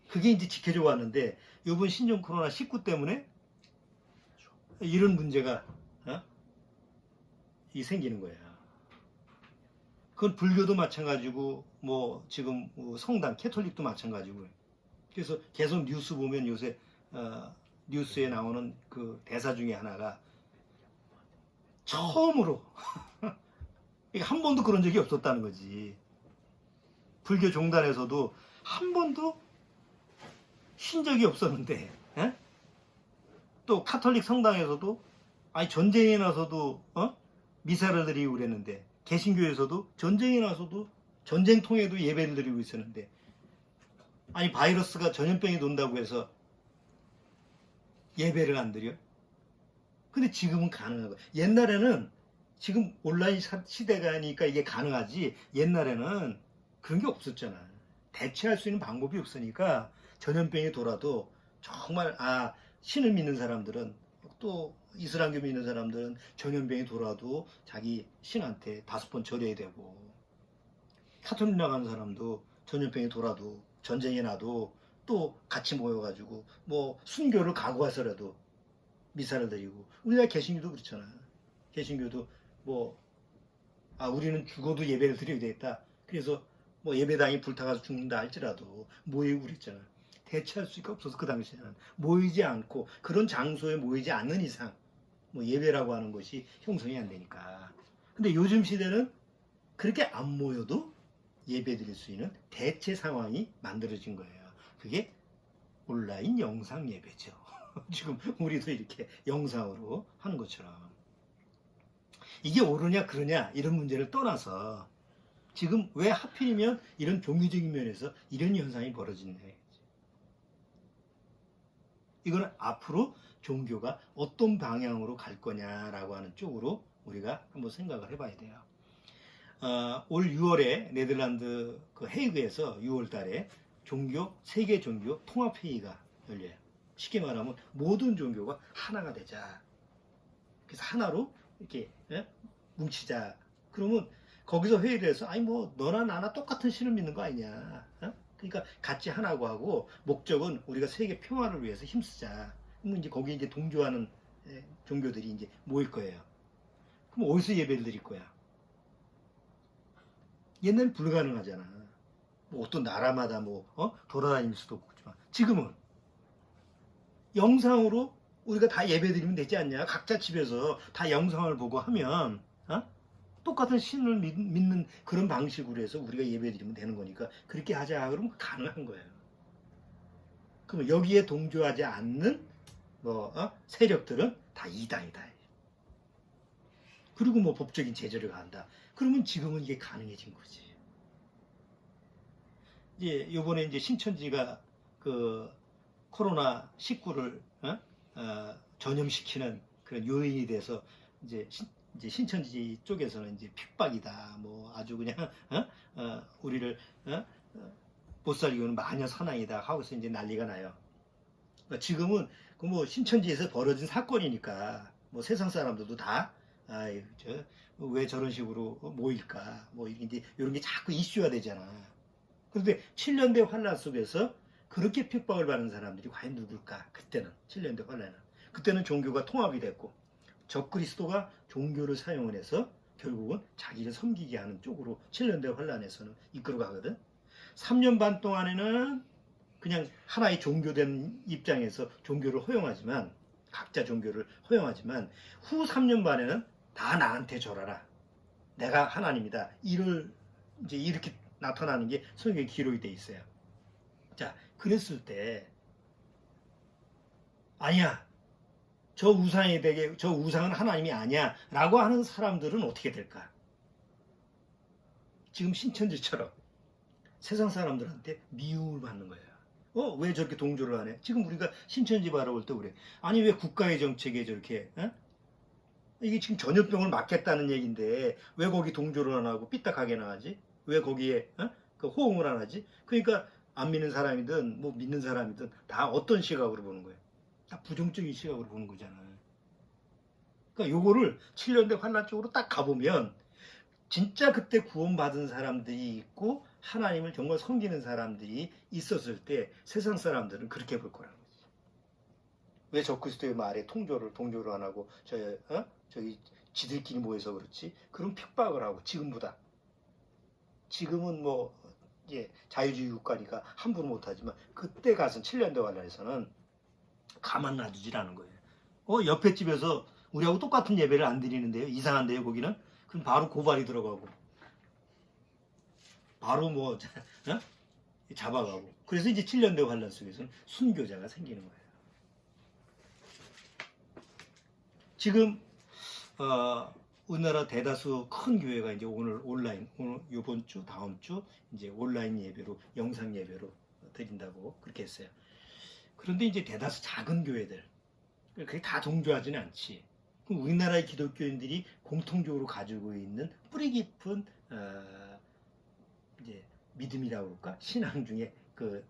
그게 이제 지켜져 왔는데 이번 신종 코로나 19 때문에 이런 문제가 생기는 거예요. 그건 불교도 마찬가지고 뭐 지금 성당 캐톨릭도 마찬가지고. 그래서 계속 뉴스 보면 요새 뉴스에 나오는 그 대사 중에 하나가 처음으로 한 번도 그런 적이 없었다는 거지. 불교 종단에서도 한 번도 신 적이 없었는데, 또 카톨릭 성당에서도 아니 전쟁이 나서도 미사를 드리고 그랬는데, 개신교에서도 전쟁이 나서도 전쟁통에도 예배를 드리고 있었는데, 아니 바이러스가 전염병이 돈다고 해서 예배를 안 드려? 근데 지금은 가능한 거야. 옛날에는, 지금 온라인 시대가니까 이게 가능하지, 옛날에는 그런 게 없었잖아. 대체할 수 있는 방법이 없으니까 전염병이 돌아도 정말 신을 믿는 사람들은, 또 이슬람교 믿는 사람들은 전염병이 돌아도 자기 신한테 5번 절해야 되고, 카톨릭 나가는 사람도 전염병이 돌아도 전쟁이 나도 또 같이 모여가지고 뭐 순교를 각오해서라도 미사를 드리고. 우리나라 개신교도 그렇잖아. 개신교도 뭐 우리는 죽어도 예배를 드려야 되겠다. 그래서 뭐 예배당이 불타가서 죽는다 할지라도 모이고 그랬잖아. 대체할 수가 없어서 그 당시에는 모이지 않고, 그런 장소에 모이지 않는 이상 뭐 예배라고 하는 것이 형성이 안 되니까. 근데 요즘 시대는 그렇게 안 모여도 예배 드릴 수 있는 대체 상황이 만들어진 거예요. 그게 온라인 영상 예배죠. 지금 우리도 이렇게 영상으로 하는 것처럼. 이게 옳으냐 그러냐 이런 문제를 떠나서 지금 왜 하필이면 이런 종교적인 면에서 이런 현상이 벌어지느냐. 이거는 앞으로 종교가 어떤 방향으로 갈 거냐라고 하는 쪽으로 우리가 한번 생각을 해봐야 돼요. 올 6월에 네덜란드 그 헤이그에서 6월 달에 세계 종교 통합회의가 열려요. 쉽게 말하면 모든 종교가 하나가 되자. 그래서 하나로 이렇게 뭉치자 그러면 거기서 회의를 해서 아니 뭐 너나 나나 똑같은 신을 믿는 거 아니냐. 어? 그러니까 같이 하나고 하고 목적은 우리가 세계 평화를 위해서 힘쓰자. 그러면 이제 거기 이제 동조하는 종교들이 이제 모일 거예요. 그럼 어디서 예배를 드릴 거야? 옛날엔 불가능하잖아. 뭐 어떤 나라마다 뭐 돌아다닐 수도 없지만 지금은 영상으로 우리가 다 예배드리면 되지 않냐? 각자 집에서 다 영상을 보고 하면 똑같은 신을 믿는 그런 방식으로 해서 우리가 예배드리면 되는 거니까 그렇게 하자 그러면 가능한 거예요. 그럼 여기에 동조하지 않는 세력들은 다 이단이다. 그리고 뭐 법적인 제재를 가한다. 그러면 지금은 이게 가능해진 거지. 이제 요번에 이제 신천지가 그 코로나 19를 전염시키는 그런 요인이 돼서 이제 신천지 쪽에서는 이제 핍박이다, 뭐 아주 그냥 우리를 못 살리고는 마녀 사냥이다 하고서 이제 난리가 나요. 그러니까 지금은 그 뭐 신천지에서 벌어진 사건이니까 뭐 세상 사람들도 다 왜 저런 식으로 모일까, 뭐 이제 이런 게 자꾸 이슈가 되잖아. 그런데 7년대 환란 속에서 그렇게 핍박을 받는 사람들이 과연 누굴까? 그때는 7년대 환란은 그때는 종교가 통합이 됐고 적그리스도가 종교를 사용을 해서 결국은 자기를 섬기게 하는 쪽으로 7년대 환란에서는 이끌어가거든. 3년 반 동안에는 그냥 하나의 종교된 입장에서 종교를 허용하지만 각자 종교를 허용하지만 후 3년 반에는 다 나한테 절하라. 내가 하나님이다. 이제 이렇게 나타나는 게 성경에 기록이 돼 있어요. 자, 그랬을 때 아니야. 저 우상은 하나님이 아니야. 라고 하는 사람들은 어떻게 될까? 지금 신천지처럼 세상 사람들한테 미움을 받는 거예요. 왜 저렇게 동조를 하네? 지금 우리가 신천지 바라볼 때 그래. 아니, 왜 국가의 정책에 저렇게, 이게 지금 전염병을 막겠다는 얘기인데, 왜 거기 동조를 안 하고 삐딱하게 나가지? 왜 거기에, 그 호응을 안 하지? 그러니까, 안 믿는 사람이든, 뭐 믿는 사람이든, 다 어떤 시각으로 보는 거예요? 다 부정적인 시각으로 보는 거잖아요. 그러니까 요거를 7년대 환란 쪽으로 딱 가보면, 진짜 그때 구원받은 사람들이 있고 하나님을 정말 섬기는 사람들이 있었을 때 세상 사람들은 그렇게 볼 거라는 거지. 왜 적그리스도의 말에 동조를 안 하고 저기 지들끼리 모여서 그렇지? 그런 핍박을 하고 지금보다. 지금은 뭐 자유주의 국가니까 함부로 못하지만 그때 가서 7년대 환란에서는 가만 놔두질 않은 거예요. 옆에 집에서 우리하고 똑같은 예배를 안 드리는데요. 이상한데요, 거기는? 그럼 바로 고발이 들어가고 바로 뭐 잡아가고. 그래서 이제 7년대 환란 속에서는 순교자가 생기는 거예요. 지금 우리나라 대다수 큰 교회가 이제 오늘 이번 주 다음 주 이제 온라인 예배로 영상 예배로 드린다고 그렇게 했어요. 그런데 이제 대다수 작은 교회들 그게 다 동조하지는 않지. 우리나라의 기독교인들이 공통적으로 가지고 있는 뿌리 깊은 이제 믿음이라고 그럴까? 신앙 중에 그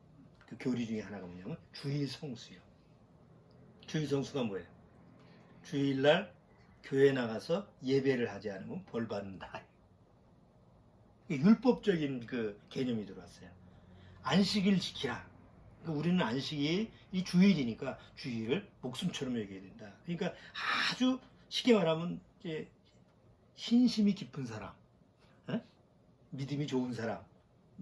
교리 중에 하나가 뭐냐면 주일 성수요. 주일 성수가 뭐예요? 주일날 교회 나가서 예배를 하지 않으면 벌 받는다. 율법적인 그 개념이 들어왔어요. 안식일 지키라. 그러니까 우리는 안식일이 주일이니까 주일을 목숨처럼 여겨야 된다. 그러니까 아주 쉽게 말하면 이제 신심이 깊은 사람, 믿음이 좋은 사람,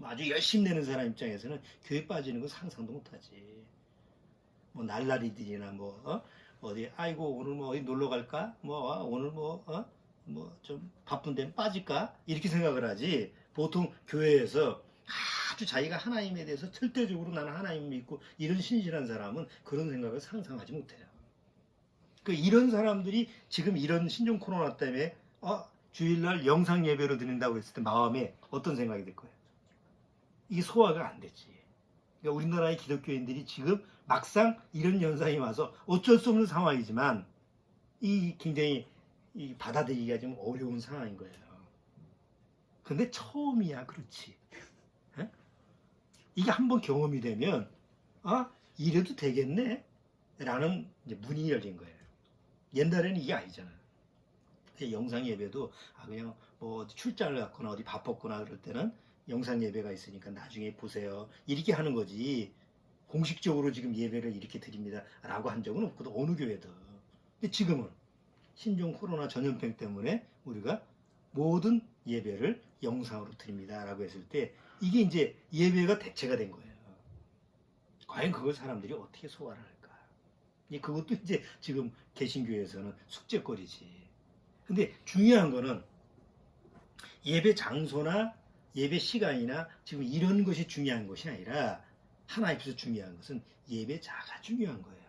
아주 열심히 내는 사람 입장에서는 교회 빠지는 거 상상도 못하지. 뭐 날라리들이나 뭐 어디 아이고 오늘 뭐 어디 놀러 갈까? 뭐 오늘 뭐 좀 바쁜데 빠질까? 이렇게 생각을 하지. 보통 교회에서 아주 자기가 하나님에 대해서 절대적으로 나는 하나님 믿고 이런 신실한 사람은 그런 생각을 상상하지 못해요. 그 이런 사람들이 지금 이런 신종 코로나 때문에 주일날 영상 예배로 드린다고 했을 때 마음에 어떤 생각이 들 거예요? 이게 소화가 안 되지. 그러니까 우리나라의 기독교인들이 지금 막상 이런 현상이 와서 어쩔 수 없는 상황이지만 이 굉장히 받아들이기가 좀 어려운 상황인 거예요. 근데 처음이야, 그렇지. 이게 한번 경험이 되면 이래도 되겠네 라는 이제 문이 열린 거예요. 옛날에는 이게 아니잖아요. 이제 영상 예배도 그냥 뭐 어디 출장을 갔거나 어디 바빴거나 그럴 때는 영상 예배가 있으니까 나중에 보세요. 이렇게 하는 거지. 공식적으로 지금 예배를 이렇게 드립니다. 라고 한 적은 없거든. 어느 교회도. 근데 지금은 신종 코로나 전염병 때문에 우리가 모든 예배를 영상으로 드립니다. 라고 했을 때 이게 이제 예배가 대체가 된 거예요. 과연 그걸 사람들이 어떻게 소화를 할까? 그것도 이제 지금 개신교에서는 숙제거리지. 근데 중요한 거는 예배 장소나 예배 시간이나 지금 이런 것이 중요한 것이 아니라 하나님 앞에서 중요한 것은 예배자가 중요한 거예요.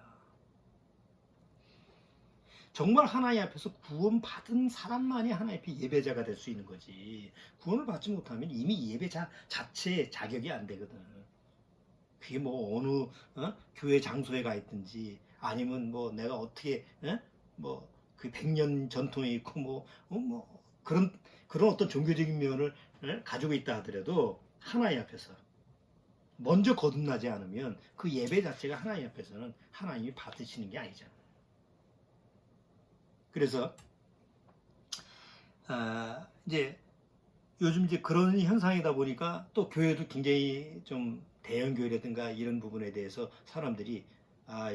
정말 하나님 앞에서 구원받은 사람만이 하나님 앞에 예배자가 될 수 있는 거지. 구원을 받지 못하면 이미 예배자 자체의 자격이 안 되거든. 그게 뭐 어느 교회 장소에 가 있든지 아니면 뭐 내가 어떻게 뭐 그 100년 전통이 있고 뭐 그런 어떤 종교적인 면을 가지고 있다 하더라도 하나님 앞에서 먼저 거듭나지 않으면 그 예배 자체가 하나님 앞에서는 하나님이 받으시는 게 아니잖아. 그래서 이제 요즘 이제 그런 현상이다 보니까 또 교회도 굉장히 좀 대형 교회라든가 이런 부분에 대해서 사람들이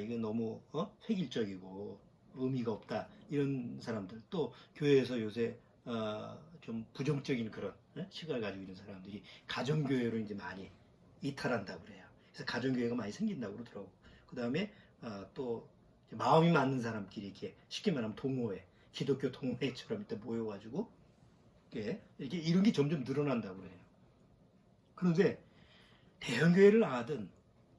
이건 너무 획일적이고 의미가 없다 이런 사람들, 또 교회에서 요새 좀 부정적인 그런 시각을 가지고 있는 사람들이 가정교회로 이제 많이 이탈한다고 그래요. 그래서 가정교회가 많이 생긴다고 그러더라고. 그 다음에 또 마음이 맞는 사람끼리 이렇게 쉽게 말하면 동호회, 기독교 동호회처럼 이렇게 모여가지고 이렇게 이런 게 점점 늘어난다고 그래요. 그런데 대형교회를 나가든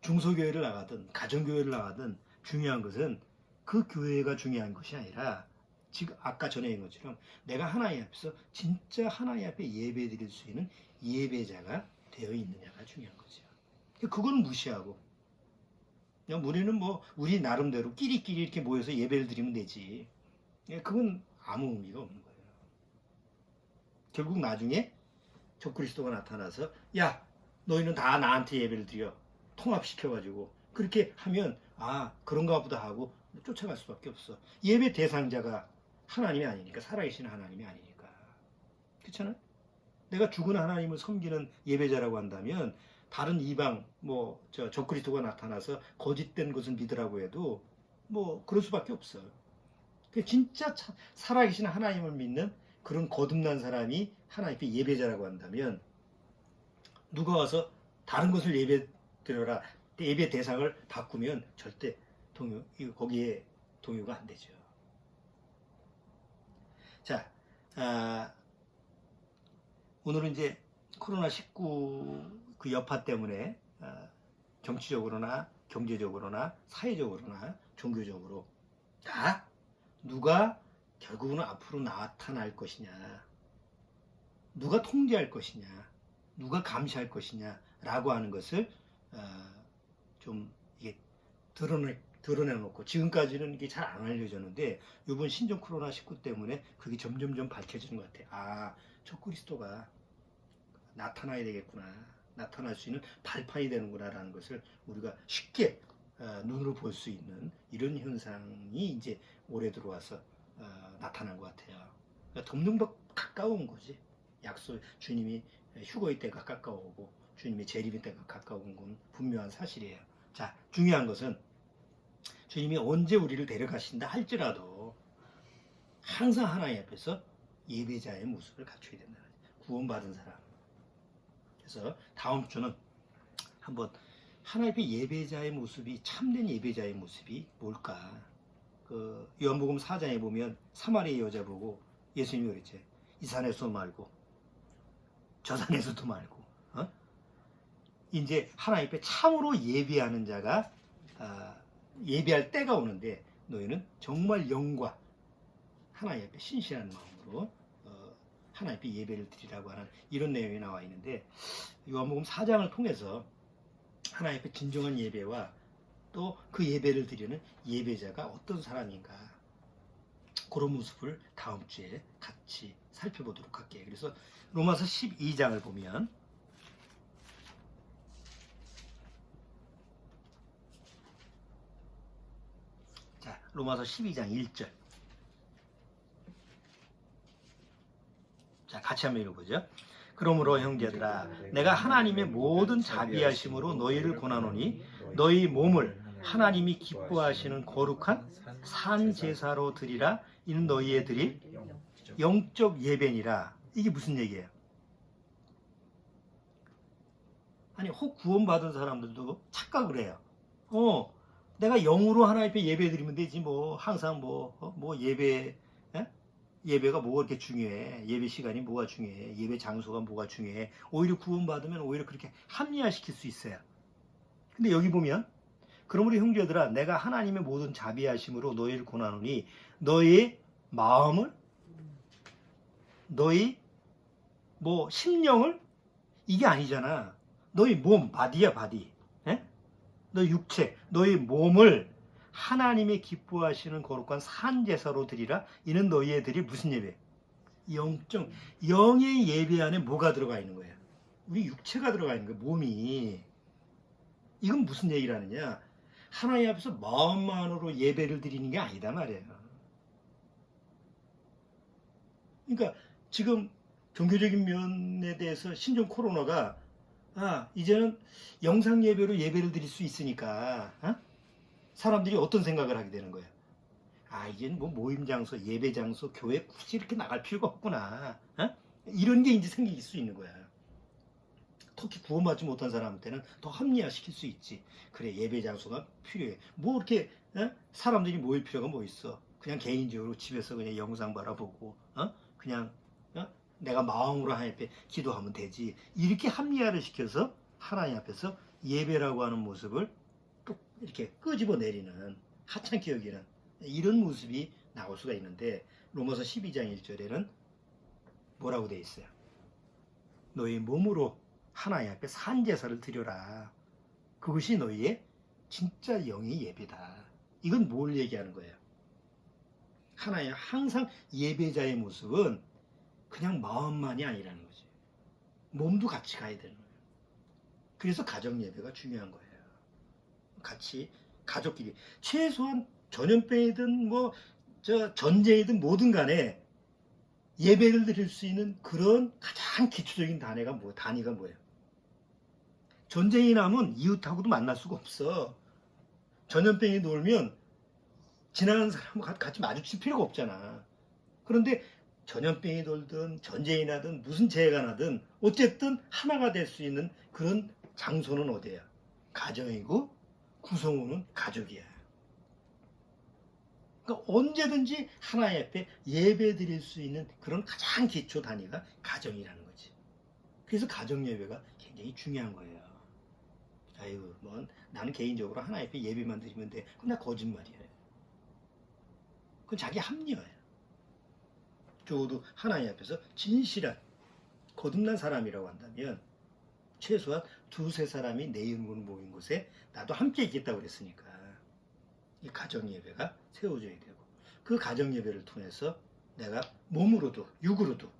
중소교회를 나가든 가정교회를 나가든 중요한 것은 그 교회가 중요한 것이 아니라 지금 아까 전에 한 것처럼 내가 하나님 앞에서 진짜 하나님 앞에 예배 드릴 수 있는 예배자가 되어 있느냐가 중요한 거죠. 그건 무시하고 그냥 우리는 뭐 우리 나름대로 끼리끼리 이렇게 모여서 예배를 드리면 되지. 그건 아무 의미가 없는 거예요. 결국 나중에 적그리스도가 나타나서 야 너희는 다 나한테 예배를 드려 통합시켜가지고 그렇게 하면 그런가 보다 하고 쫓아갈 수밖에 없어. 예배 대상자가 하나님이 아니니까, 살아계신 하나님이 아니니까. 그렇잖아요? 내가 죽은 하나님을 섬기는 예배자라고 한다면 다른 이방 적그리스도가 나타나서 거짓된 것을 믿으라고 해도 뭐 그럴 수밖에 없어. 진짜 살아계신 하나님을 믿는 그런 거듭난 사람이 하나님께 예배자라고 한다면 누가 와서 다른 것을 예배 드려라, 예배 대상을 바꾸면 절대 거기에 동요가 안 되죠. 자, 오늘은 이제 코로나19 그 여파 때문에 정치적으로나 경제적으로나 사회적으로나 종교적으로 다 누가 결국은 앞으로 나타날 것이냐, 누가 통제할 것이냐, 누가 감시할 것이냐라고 하는 것을 좀 이게 드러내놓고, 지금까지는 이게 잘 안 알려졌는데 이번 신종 코로나19 때문에 그게 점점점 밝혀지는 것 같아요. 적그리스도가 나타나야 되겠구나, 나타날 수 있는 발판이 되는구나라는 것을 우리가 쉽게 눈으로 볼 수 있는 이런 현상이 이제 올해 들어와서 나타난 것 같아요. 그러니까 점점 더 가까운 거지. 주님이 휴거의 때가 가까워오고 주님의 재림의 때가 가까운 건 분명한 사실이에요. 자, 중요한 것은 주님이 언제 우리를 데려가신다 할지라도 항상 하나님 앞에서 예배자의 모습을 갖춰야 된다는 거예요. 구원받은 사람. 그래서 다음 주는 한번 하나님 앞에 예배자의 모습이, 참된 예배자의 모습이 뭘까? 요한복음 4장에 보면 사마리아 여자 보고 예수님이 그랬지. 이 산에서 말고 저 산에서도 말고 이제 하나님 앞에 참으로 예배하는 자가 예배할 때가 오는데 너희는 정말 영과 하나님 앞에 신실한 마음으로 하나님 앞에 예배를 드리라고 하는 이런 내용이 나와 있는데, 요한복음 4장을 통해서 하나님 앞에 진정한 예배와 또 그 예배를 드리는 예배자가 어떤 사람인가, 그런 모습을 다음 주에 같이 살펴보도록 할게요. 그래서 로마서 12장을 보면 로마서 12장 1절 자, 같이 한번 읽어보죠. 그러므로 형제들아, 내가 하나님의 모든 자비하심으로 너희를 권하노니 너희 몸을 하나님이 기뻐하시는 거룩한 산 제사로 드리라. 이는 너희의 드릴 영적 예배니라. 이게 무슨 얘기예요? 아니, 혹 구원받은 사람들도 착각을 해요. 내가 영으로 하나님 앞에 예배 드리면 되지, 뭐, 항상 예배, 예배가 뭐가 그렇게 중요해? 예배 시간이 뭐가 중요해? 예배 장소가 뭐가 중요해? 오히려 구원받으면 오히려 그렇게 합리화시킬 수 있어요. 근데 여기 보면, 그러므로 형제들아, 내가 하나님의 모든 자비하심으로 너희를 권하노니, 너희 마음을, 너희 심령을, 이게 아니잖아. 너희 몸, 바디야, 바디. 너 육체, 너희 몸을 하나님의 기뻐하시는 거룩한 산제사로 드리라. 이는 너희의 드릴 무슨 예배? 영의 예배 안에 뭐가 들어가 있는 거예요? 우리 육체가 들어가 있는 거예요. 몸이. 이건 무슨 얘기를 하느냐? 하나님 앞에서 마음만으로 예배를 드리는 게 아니다 말이에요. 그러니까 지금 종교적인 면에 대해서 신종 코로나가 이제는 영상 예배로 예배를 드릴 수 있으니까 사람들이 어떤 생각을 하게 되는 거예요? 이제는 모임 장소, 예배 장소, 교회 굳이 이렇게 나갈 필요가 없구나. 이런 게 이제 생길 수 있는 거야. 특히 구원받지 못한 사람한테는 더 합리화시킬 수 있지. 그래, 예배 장소가 필요해. 이렇게 사람들이 모일 필요가 뭐 있어? 그냥 개인적으로 집에서 그냥 영상 바라보고 그냥 내가 마음으로 하나님 앞에 기도하면 되지. 이렇게 합리화를 시켜서 하나님 앞에서 예배라고 하는 모습을 또 이렇게 끄집어 내리는, 하찮게 여기는 이런 모습이 나올 수가 있는데, 로마서 12장 1절에는 뭐라고 되어 있어요? 너희 몸으로 하나님 앞에 산제사를 드려라. 그것이 너희의 진짜 영의 예배다. 이건 뭘 얘기하는 거예요? 하나님, 항상 예배자의 모습은 그냥 마음만이 아니라는 거지. 몸도 같이 가야 되는 거예요. 그래서 가정 예배가 중요한 거예요. 같이 가족끼리 최소한 전염병이든 전쟁이든 뭐든 간에 예배를 드릴 수 있는 그런 가장 기초적인 단위가 뭐예요? 전쟁이 나면 이웃하고도 만날 수가 없어. 전염병이 놀면 지나가는 사람과 같이 마주칠 필요가 없잖아. 그런데 전염병이 돌든 전쟁이 나든 무슨 재해가 나든 어쨌든 하나가 될 수 있는 그런 장소는 어디야? 가정이고 구성우는 가족이야. 그러니까 언제든지 하나님 앞에 예배 드릴 수 있는 그런 가장 기초 단위가 가정이라는 거지. 그래서 가정 예배가 굉장히 중요한 거예요. 나는 개인적으로 하나님 앞에 예배만 드리면 돼. 그건 나 거짓말이에요. 그건 자기 합리화예요. 적어도 하나님 앞에서 진실한 거듭난 사람이라고 한다면 최소한 두세 사람이 내 이름으로 모인 곳에 나도 함께 있겠다고 그랬으니까 이 가정 예배가 세워져야 되고, 그 가정 예배를 통해서 내가 몸으로도 육으로도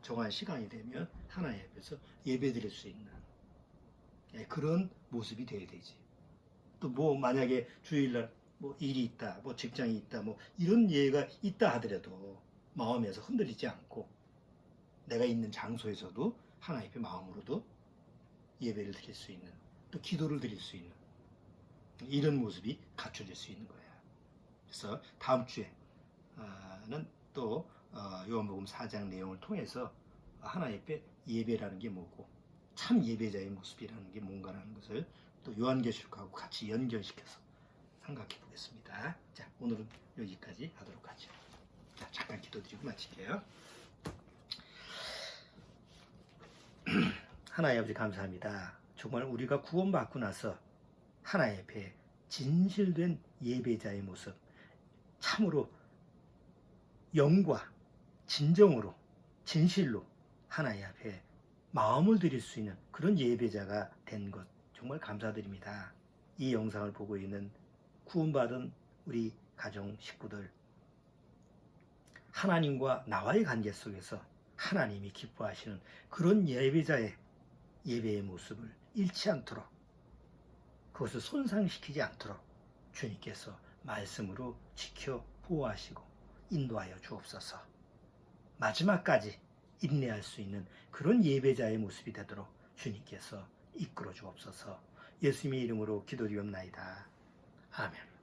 정한 시간이 되면 하나님 앞에서 예배 드릴 수 있는 그런 모습이 돼야 되지. 또 만약에 주일날 일이 있다, 직장이 있다, 이런 예가 있다 하더라도 마음에서 흔들리지 않고 내가 있는 장소에서도 하나님 앞에 마음으로도 예배를 드릴 수 있는, 또 기도를 드릴 수 있는 이런 모습이 갖춰질 수 있는 거예요. 그래서 다음 주에는 또 요한복음 4장 내용을 통해서 하나님 앞에 예배라는 게 뭐고 참 예배자의 모습이라는 게 뭔가라는 것을 또 요한계시록하고 같이 연결시켜서 생각해 보겠습니다. 자, 오늘은 여기까지 하도록 하죠. 자, 잠깐 기도드리고 마칠게요. 하나님 아버지 감사합니다. 정말 우리가 구원받고 나서 하나님 앞에 진실된 예배자의 모습, 참으로 영과 진정으로 진실로 하나님 앞에 마음을 드릴 수 있는 그런 예배자가 된 것 정말 감사드립니다. 이 영상을 보고 있는 구원받은 우리 가정 식구들, 하나님과 나와의 관계 속에서 하나님이 기뻐하시는 그런 예배자의 예배의 모습을 잃지 않도록, 그것을 손상시키지 않도록 주님께서 말씀으로 지켜 보호하시고 인도하여 주옵소서. 마지막까지 인내할 수 있는 그런 예배자의 모습이 되도록 주님께서 이끌어 주옵소서. 예수님의 이름으로 기도드리옵나이다. 아멘.